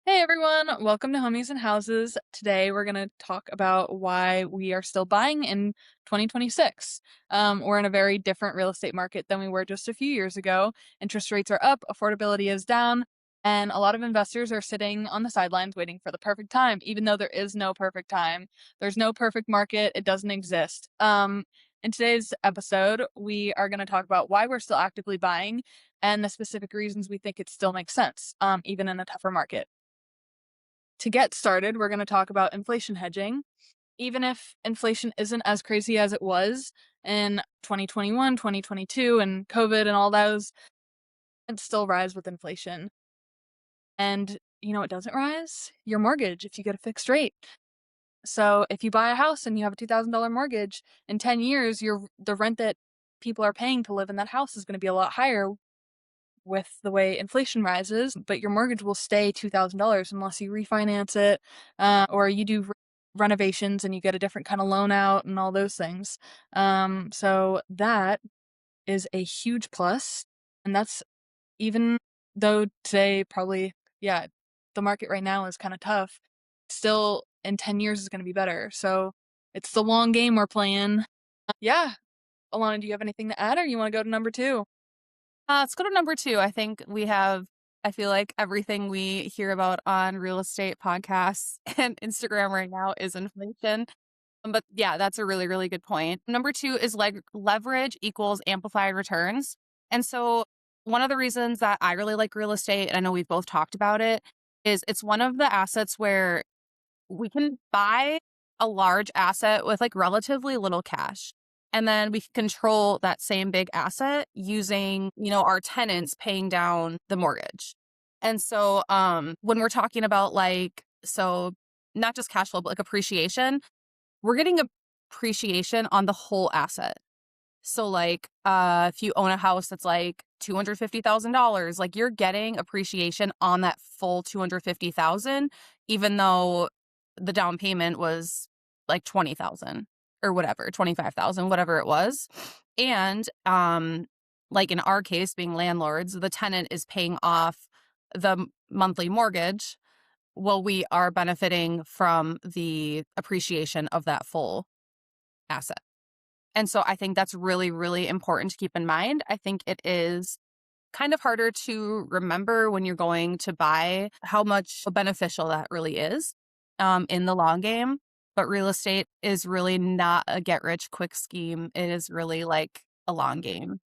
Hey everyone, welcome to Homies and Houses. Today we're going to talk about why we are still buying in 2026. We're in a very different real estate market than we were just a few years ago. Interest rates are up, affordability is down, and a lot of investors are sitting on the sidelines waiting for the perfect time, even though there is no perfect time. There's no perfect market, it doesn't exist. In today's episode, we are going to talk about why we're still actively buying and the specific reasons we think it still makes sense, even in a tougher market. To get started, we're going to talk about inflation hedging. Even if inflation isn't as crazy as it was in 2021, 2022, and COVID and all those, it still rise with inflation. And you know what doesn't rise? Your mortgage if you get a fixed rate. So if you buy a house and you have a $2,000 mortgage, in 10 years, the rent that people are paying to live in that house is going to be a lot higher with the way inflation rises, but your mortgage will stay $2,000 unless you refinance it, or you do renovations and you get a different kind of loan out and all those things. So that is a huge plus, and that's even though today probably, yeah, the market right now is kind of tough. Still, in 10 years is going to be better. So it's the long game we're playing. Yeah, Alana, do you have anything to add, or you want to go to number two? Let's go to number two. I feel like everything we hear about on real estate podcasts and Instagram right now is inflation. But yeah, that's a really, really good point. Number two is like leverage equals amplified returns. And so one of the reasons that I really like real estate, and I know we've both talked about it, is it's one of the assets where we can buy a large asset with like relatively little cash. And then we can control that same big asset using, our tenants paying down the mortgage. And so when we're talking about not just cash flow, but like appreciation, we're getting appreciation on the whole asset. So if you own a house that's like $250,000, like you're getting appreciation on that full 250,000, even though the down payment was like 20,000 or whatever, 25,000, whatever it was. And like in our case, being landlords, the tenant is paying off the monthly mortgage. Well, we are benefiting from the appreciation of that full asset. And so I think that's really, really important to keep in mind. I think it is kind of harder to remember when you're going to buy how much beneficial that really is in the long game. But real estate is really not a get rich quick scheme. It is really like a long game.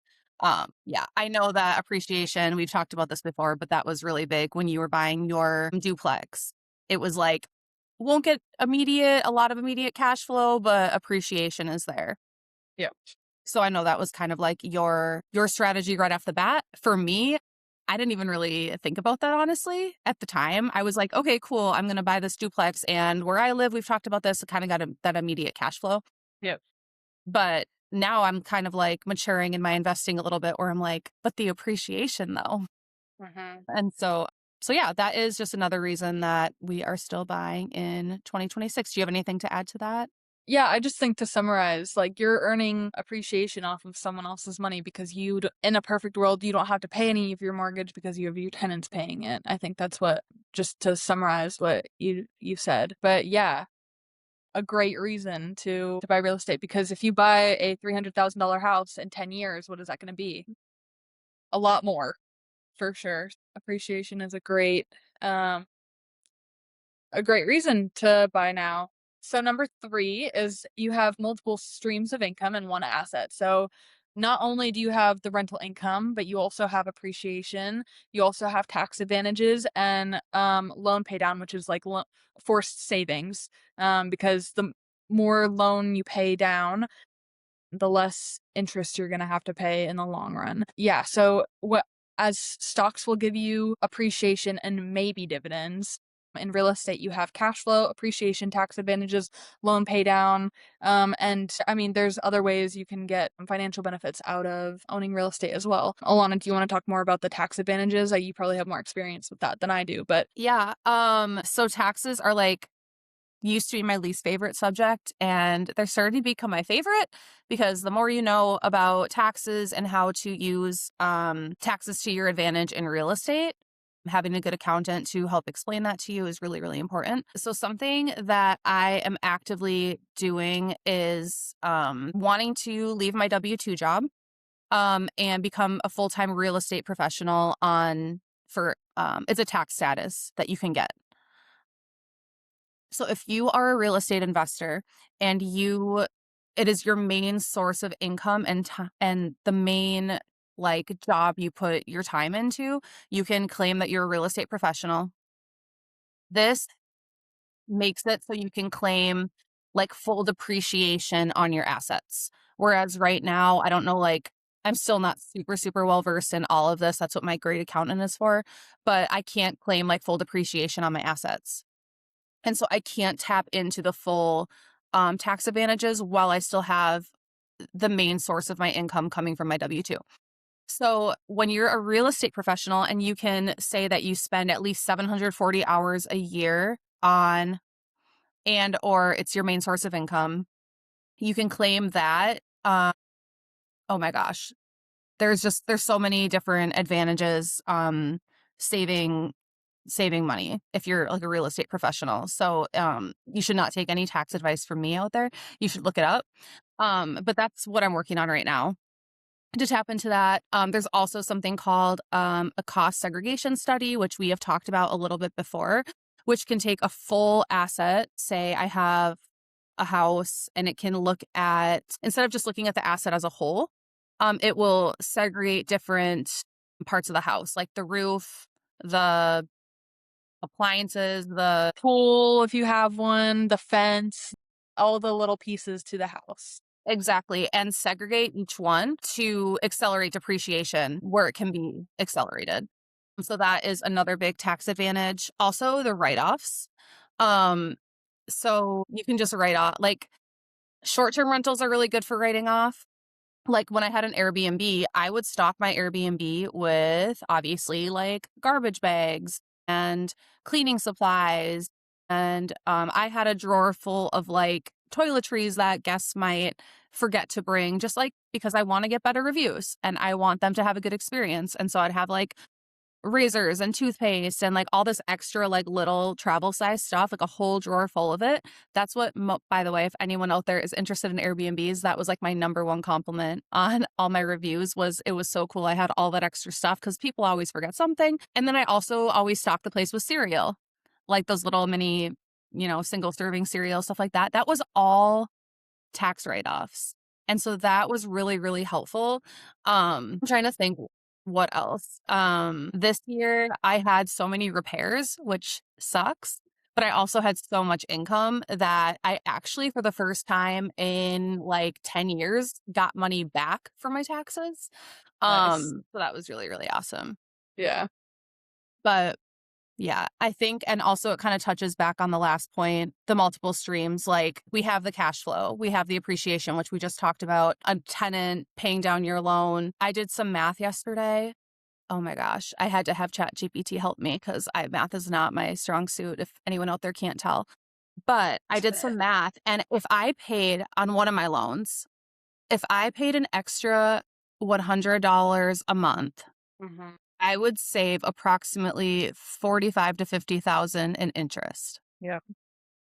Yeah, I know that appreciation, we've talked about this before, but that was really big when you were buying your duplex. It was like, won't get a lot of immediate cash flow, but appreciation is there. Yeah. So I know that was kind of like your strategy right off the bat. For me, I didn't even really think about that honestly at the time. I was like, okay, cool. I'm going to buy this duplex, and where I live, we've talked about this, it kind of got that immediate cash flow. Yep. But now I'm kind of like maturing in my investing a little bit where I'm like, but the appreciation though. Mhm. And so yeah, that is just another reason that we are still buying in 2026. Do you have anything to add to that? Yeah, I just think to summarize, like you're earning appreciation off of someone else's money because in a perfect world, you don't have to pay any of your mortgage because you have your tenants paying it. I think that's what, just to summarize what you said. But yeah, a great reason to buy real estate, because if you buy a $300,000 house in 10 years, what is that going to be? A lot more, for sure. Appreciation is um a great reason to buy now. So number three is you have multiple streams of income in one asset. So not only do you have the rental income, but you also have appreciation. You also have tax advantages and loan pay down, which is like forced savings. Because the more loan you pay down, the less interest you're going to have to pay in the long run. Yeah. So what as stocks will give you appreciation and maybe dividends. In real estate, you have cash flow, appreciation, tax advantages, loan pay down. And I mean, there's other ways you can get financial benefits out of owning real estate as well. Alana, do you want to talk more about the tax advantages? You probably have more experience with that than I do, but Yeah. So taxes are like used to be my least favorite subject, and they're starting to become my favorite because the more you know about taxes and how to use taxes to your advantage in real estate, Having a good accountant to help explain that to you is really, really important. So something that I am actively doing is wanting to leave my W-2 job and become a full-time real estate professional on for it's a tax status that you can get. So if you are a real estate investor and it is your main source of income and the main like job you put your time into, you can claim that you're a real estate professional. This makes it so you can claim like full depreciation on your assets. Whereas right now, I don't know, like I'm still not super, super well versed in all of this. That's what my great accountant is for. But I can't claim like full depreciation on my assets. And so I can't tap into the full tax advantages while I still have the main source of my income coming from my W 2. So when you're a real estate professional and you can say that you spend at least 740 hours a year on and or it's your main source of income, you can claim that. Oh my gosh, there's so many different advantages saving money if you're like a real estate professional. So you should not take any tax advice from me out there. You should look it up. But that's what I'm working on right now to tap into that. There's also something called a cost segregation study, which we have talked about a little bit before, which can take a full asset. Say I have a house and it can look at, instead of just looking at the asset as a whole, it will segregate different parts of the house, like the roof, the appliances, the Pool, if you have one, the fence, all the little pieces to the house. exactly, and segregate each one to accelerate depreciation where it can be accelerated. So that is another big tax advantage. Also, the write-offs. Um, so you can just write off, like short-term rentals are really good for writing off. Like when I had an Airbnb, I would stock my Airbnb with obviously like garbage bags and cleaning supplies. And I had a drawer full of like toiletries that guests might forget to bring, just like because I want to get better reviews and I want them to have a good experience. And so I'd have like razors and toothpaste and like all this extra like little travel size stuff, like a whole drawer full of it. That's what, by the way, if anyone out there is interested in Airbnbs, that was like my number one compliment on all my reviews was it was so cool. I had all that extra stuff because people always forget something. And then I also always stock the place with cereal, like those little mini, single serving cereal, stuff like that. That was all tax write-offs. And so that was really, really helpful. I'm trying to think what else. This year I had so many repairs, which sucks, but I also had so much income that I actually, for the first time in like 10 years, got money back for my taxes. Nice. So that was really, really awesome. Yeah. But yeah, I think, and also it kind of touches back on the last point, the multiple streams. Like we have the cash flow, we have the appreciation, which we just talked about, a tenant paying down your loan. I did some math yesterday. Oh my gosh, I had to have ChatGPT help me because math is not my strong suit, if anyone out there can't tell. But I did some math, and if I paid on one of my loans, if I paid an extra $100 a month, Mhm. I would save approximately 45 to 50,000 in interest. Yeah.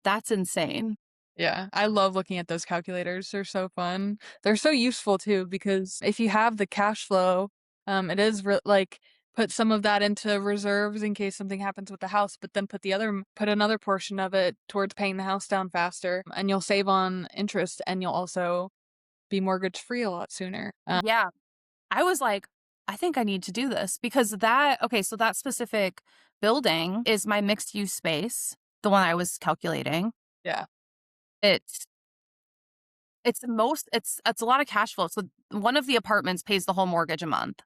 That's insane. Yeah, I love looking at those calculators. They're so fun. They're so useful too because if you have the cash flow, it is like put some of that into reserves in case something happens with the house, but then put another portion of it towards paying the house down faster, and you'll save on interest, and you'll also be mortgage free a lot sooner. Yeah. I was like, I think I need to do this because okay, so that specific building is my mixed use space, the one I was calculating. Yeah, It's it's a lot of cash flow. So one of the apartments pays the whole mortgage a month.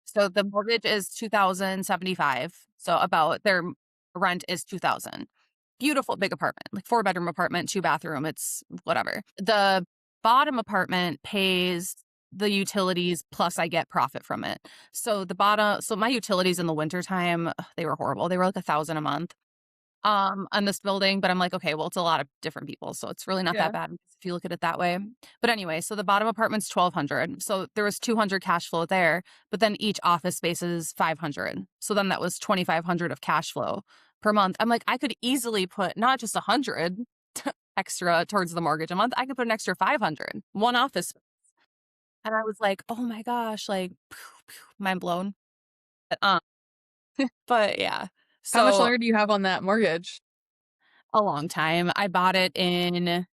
So the mortgage is 2,075. So about their rent is 2,000. Beautiful big apartment, like 4-bedroom apartment, 2-bathroom. It's whatever. The bottom apartment pays the utilities plus I get profit from it. So my utilities in the wintertime, they were horrible. They were like 1,000 a month. on this building, but I'm like, okay, well, it's a lot of different people, so it's really not that Yeah. bad if you look at it that way. But anyway, so the bottom apartment's 1,200. So there was 200 cash flow there, but then each office space is 500. So then that was 2,500 of cash flow per month. I'm like, I could easily put not just 100 extra towards the mortgage a month. I could put an extra 500, one office. And I was like, oh my gosh, like mind blown. But, but yeah. How much So longer do you have on that mortgage? a long time. I bought it in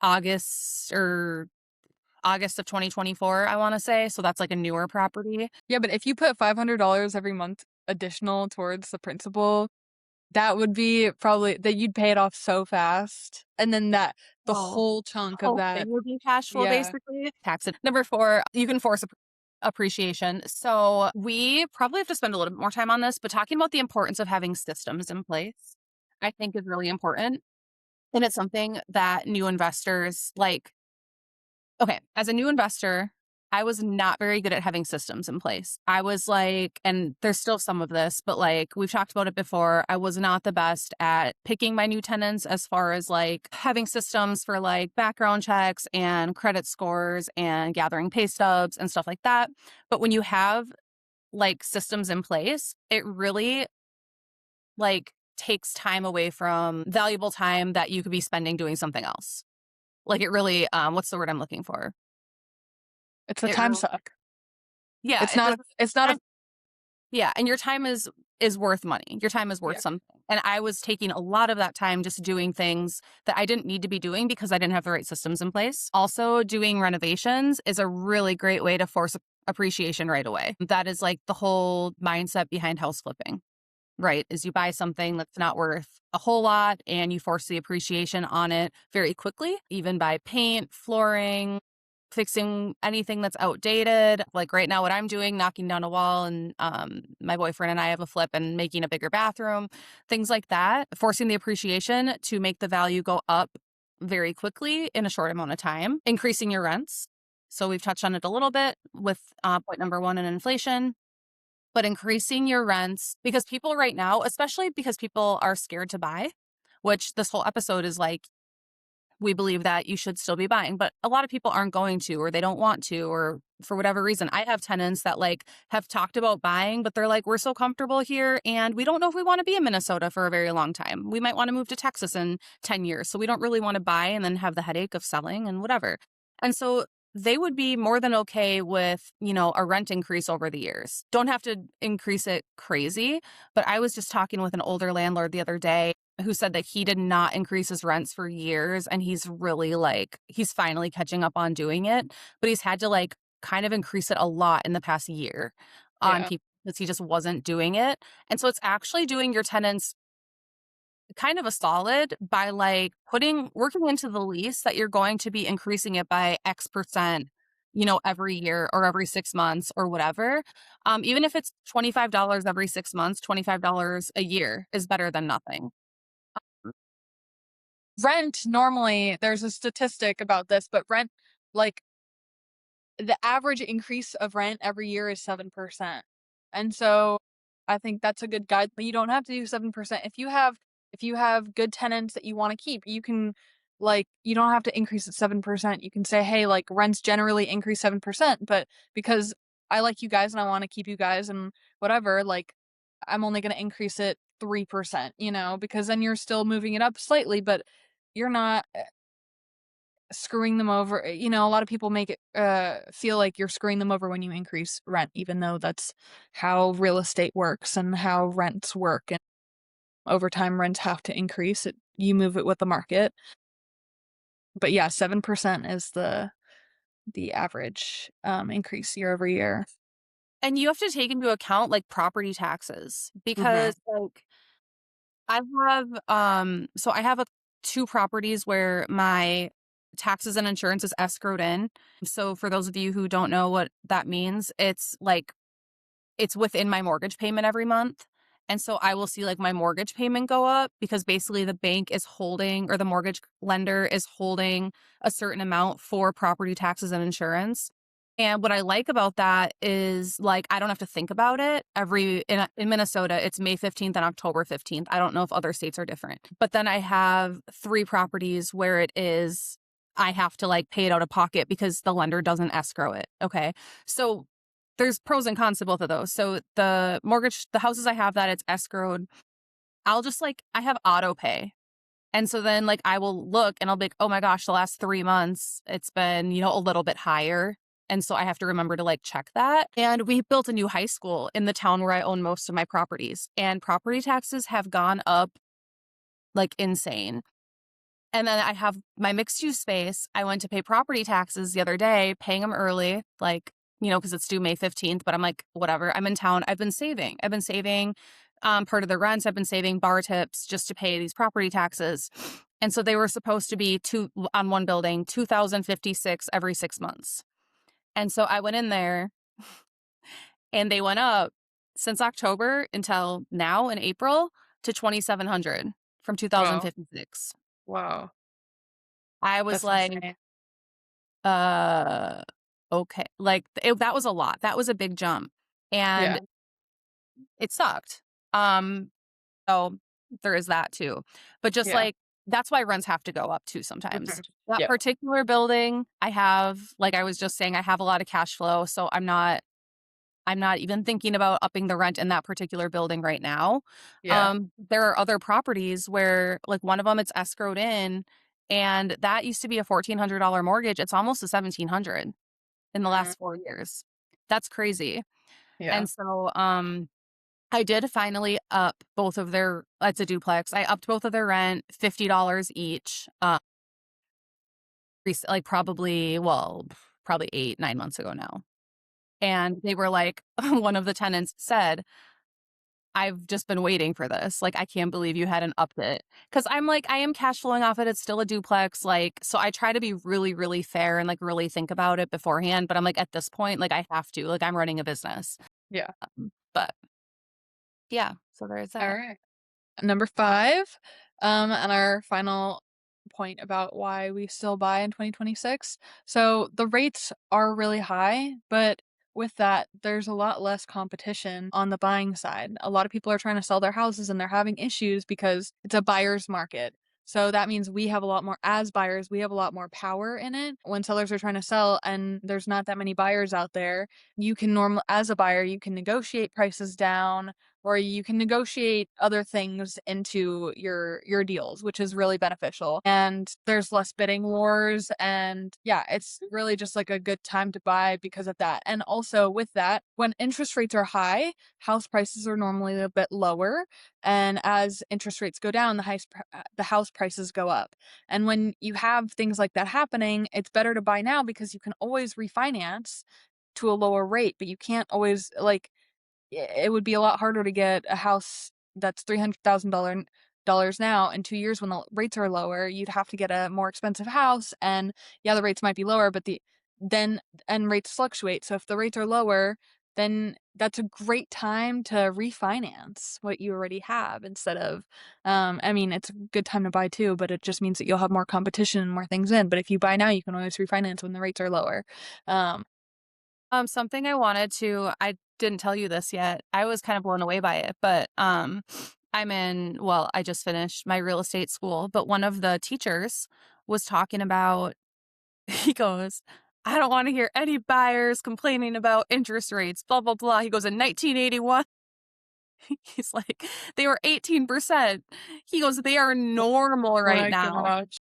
August or August of 2024, I wanna say, so that's, like, a newer property. Yeah, but if you put $500 every month additional towards the principal, that would be probably that you'd pay it off so fast. And then the Oh. whole chunk The of whole that. thing would be cash flow, Yeah. basically. Tax it. Number 4, you can force appreciation. So, we probably have to spend a little bit more time on this, but talking about the importance of having systems in place, I think is really important, and it's something that new investors, like okay, as a new investor, I was not very good at having systems in place. I was like, and there's still some of this, but like we've talked about it before, I was not the best at picking my new tenants as far as like having systems for like background checks and credit scores and gathering pay stubs and stuff like that. But when you have like systems in place, it really like takes time away from valuable time that you could be spending doing something else. Like it really, what's the word I'm looking for? It's a It time really suck. Yeah, It's it not doesn't it's not a time yeah, and your time is worth money. Your time is worth yeah. something, and I was taking a lot of that time just doing things that I didn't need to be doing because I didn't have the right systems in place. Also, doing renovations is a really great way to force appreciation right away. That is, like, the whole mindset behind house flipping, right? Is you buy something that's not worth a whole lot and you force the appreciation on it very quickly, even by paint, flooring, fixing anything that's outdated. Like right now, what I'm doing, knocking down a wall, and my boyfriend and I have a flip and making a bigger bathroom, things like that, forcing the appreciation to make the value go up very quickly in a short amount of time, increasing your rents. So we've touched on it a little bit with point number 1 in inflation, but increasing your rents because people right now, especially because people are scared to buy, which this whole episode is like, we believe that you should still be buying, but a lot of people aren't going to, or they don't want to, or for whatever reason. I have tenants that like have talked about buying, but they're like, we're so comfortable here and we don't know if we want to be in Minnesota for a very long time. We might want to move to Texas in 10 years. So we don't really want to buy and then have the headache of selling and whatever. And so they would be more than okay with, a rent increase over the years. Don't have to increase it crazy. But I was just talking with an older landlord the other day who said that he did not increase his rents for years and he's really like he's finally catching up on doing it, but he's had to like kind of increase it a lot in the past year on Yeah. people because he just wasn't doing it. And so it's actually doing your tenants kind of a solid by like working into the lease that you're going to be increasing it by X percent, every year or every 6 months or whatever. Even if it's $25 every 6 months, $25 a year is better than nothing. Rent normally there's a statistic about this, but rent like the average increase of rent every year is 7%. And so I think that's a good guide. You don't have to do 7%. If you have good tenants that you want to keep, you can you don't have to increase it 7%. You can say, "Hey, like rents generally increase 7%, but because I like you guys and I want to keep you guys and whatever, like I'm only going to increase it 3%, because then you're still moving it up slightly, but you're not screwing them over. A lot of people make it feel like you're screwing them over when you increase rent, even though that's how real estate works and how rents work. And over time, rents have to increase. You move it with the market. But yeah, 7% is the average increase year over year. And you have to take into account like property taxes Hmm. because like I have 2 properties where my taxes and insurance is escrowed in. So for those of you who don't know what that means, it's like it's within my mortgage payment every month. And so I will see like my mortgage payment go up because basically the bank is holding or the mortgage lender is holding a certain amount for property taxes and insurance. And what I like about that is, like, I don't have to think about it. In Minnesota, it's May 15th and October 15th. I don't know if other states are different. But then I have 3 properties where it is I have to, like, pay it out of pocket because the lender doesn't escrow it, okay? So, there's pros and cons to both of those. So, the houses I have that it's escrowed, I'll just, like I have auto pay. And so then, like, I will look and I'll be like, "Oh my gosh, the last 3 months, it's been, a little bit higher." And so I have to remember to, like, check that. And we built a new high school in the town where I own most of my properties, and property taxes have gone up like insane. And then I have my mixed use space. I went to pay property taxes the other day, paying them early, like, because it's due May 15th. But I'm like, whatever. I'm in town. I've been saving. Part of the rents. I've been saving bar tips just to pay these property taxes. And so they were supposed to be two on one building, 2,056 every 6 months. And so I went in there and they went up since October until now in April to 2,700 from Wow. 2056. Wow. I was That's like, insane. Uh, okay. Like, that was a lot. That was a big jump, Yeah. and it sucked. Um, so there is that too. But just, Yeah. like, that's why rents have to go up too sometimes. Mhm. That Yep. particular building, I have like I was just saying, I have a lot of cash flow, so I'm not even thinking about upping the rent in that particular building right now. Yeah. There are other properties where, like, one of them, it's escrowed in, and that used to be a $1,400 mortgage. It's almost a 1,700 in the Mm. last 4 years. That's crazy. Yeah. And so, I did finally up both of their it's a duplex. I upped both of their rent $50 each, like, probably 8, 9 months ago now. And they were like one of the tenants said, "I've just been waiting for this. Like, I can't believe you hadn't upped it." Because 'Cause I'm like, I am cash flowing off it. It's still a duplex, like, so I try to be really, really fair and, like, really think about it beforehand, but I'm like, at this point, like, I have to. Like, I'm running a business. Yeah. But yeah, so there's All that. right. Number 5, and our final point about why we still buy in 2026. So the rates are really high, but with that, there's a lot less competition on the buying side. A lot of people are trying to sell their houses and they're having issues because it's a buyer's market. So that means we have a lot more, as buyers, we have a lot more power in it. When sellers are trying to sell and there's not that many buyers out there, you can as a buyer, you can negotiate prices down, or you can negotiate other things into your deals, which is really beneficial. And there's less bidding wars, and yeah, it's really just like a good time to buy because of that. And also with that, when interest rates are high, house prices are normally a bit lower, and as interest rates go down, the house prices go up. And when you have things like that happening, it's better to buy now because you can always refinance to a lower rate, but you can't always like it would be a lot harder to get a house that's $300,000 now. In 2 years when the rates are lower, you'd have to get a more expensive house, and yeah, the rates might be lower, but then and rates fluctuate. So if the rates are lower, then that's a great time to refinance what you already have instead of I mean, it's a good time to buy too, but it just means that you'll have more competition and more things in. But if you buy now, you can always refinance when the rates are lower. Um, Something I didn't tell you this yet. I was kind of blown away by it, but, I just finished my real estate school, but one of the teachers was talking about he goes, "I don't wanna hear any buyers complaining about interest rates, blah, blah, blah." He goes, "In 1981," he's like, "they were 18%." He goes, "They are normal right my now." gosh.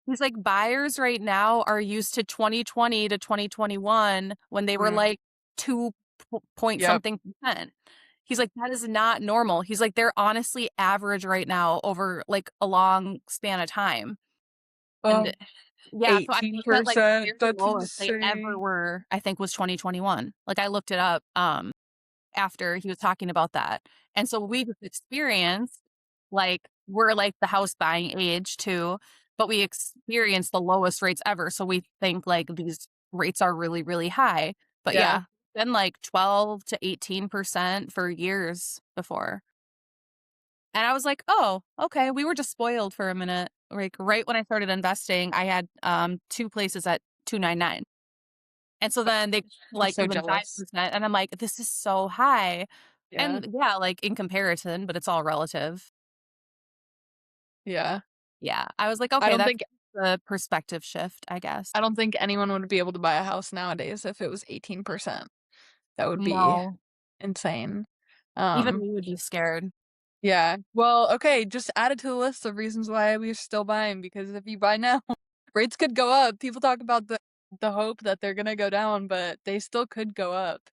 He's like, "Buyers right now are used to 2020 to 2021 when they were, Mm, like, 2 point yep. something percent." He's like, "That is not normal." He's like, "They're honestly average right now over, like, a long span of time." And Oh, yeah, so I think that, like, the 18%. very That's lowest they ever insane. were, I think, was 2021. Like, I looked it up, after he was talking about that. And so we just experienced, like, we're like the house buying age too, but we experienced the lowest rates ever. So we think like these rates are really, really high. But Yeah. yeah, been like 12 to 18% for years before. And I was like, oh, okay. We were just spoiled for a minute. Like right when I started investing, I had 2 places at 299. And so then they I'm like so even jealous. 5%, and I'm like, "This is so high." Yeah. And yeah, like, in comparison, but it's all relative. Yeah. Yeah, I was like, I "Okay, don't that's think the perspective shift, I guess." I don't think anyone would be able to buy a house nowadays if it was 18%. That would be No, insane. even Um, we would be scared. yeah. Well, okay, just add it to the list of reasons why we're still buying, because if you buy now, rates could go up. People talk about the hope that they're gonna go down, but they still could go up.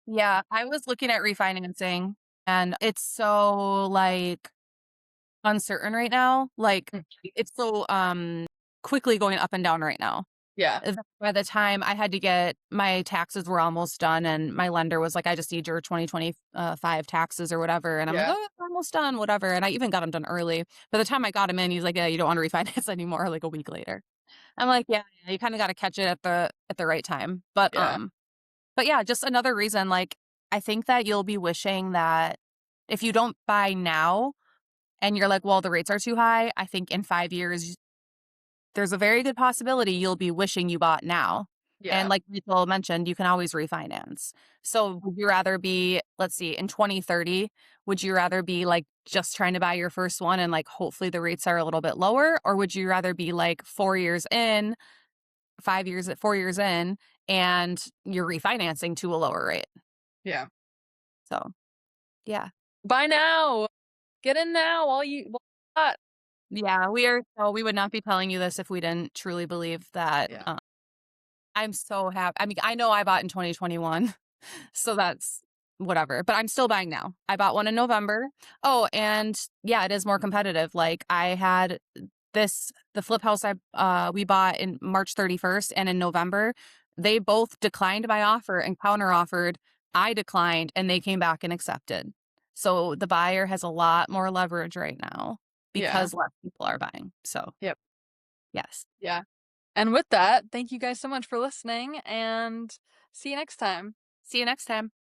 Yeah, I was looking at refinancing, and it's so, like, uncertain right now, like, Mm, it's so, quickly going up and down right now. yeah. By the time I had to get my taxes were almost done, and my lender was like, "I just need your 2025 taxes or whatever," and I'm like, Yeah. "Oh, it's almost done, whatever," and I even got them done early. By the time I got him in, he's like, "Yeah, you don't wanna refinance anymore," like, a week later. I'm like, "Yeah, yeah, you kinda gotta catch it at the right time." Yeah. But yeah, just another reason, like, I think that you'll be wishing that if you don't buy now and you're like, "Well, the rates are too high," I think in 5 years there's a very good possibility you'll be wishing you bought now. And Yeah. like Rachel mentioned, you can always refinance. So would you rather be, let's see, in 2030, would you rather be like just trying to buy your first one and like hopefully the rates are a little bit lower? Or would you rather be like 4 years in, 5 years at 4 years in, and you're refinancing to a lower rate? Yeah. So yeah. Buy now. Get in now while you hot. Yeah, we would not be telling you this if we didn't truly believe that. Yeah. I'm so happy. I mean, I know I bought in 2021. So that's whatever, but I'm still buying now. I bought one in November. Oh, and yeah, it is more competitive. Like I had the flip house we bought in March 31st and in November, they both declined my offer and counter offered. I declined and they came back and accepted. So the buyer has a lot more leverage right now Yeah. because less people are buying. So, Yep. yes. Yeah. And with that, thank you guys so much for listening, and see you next time. See you next time.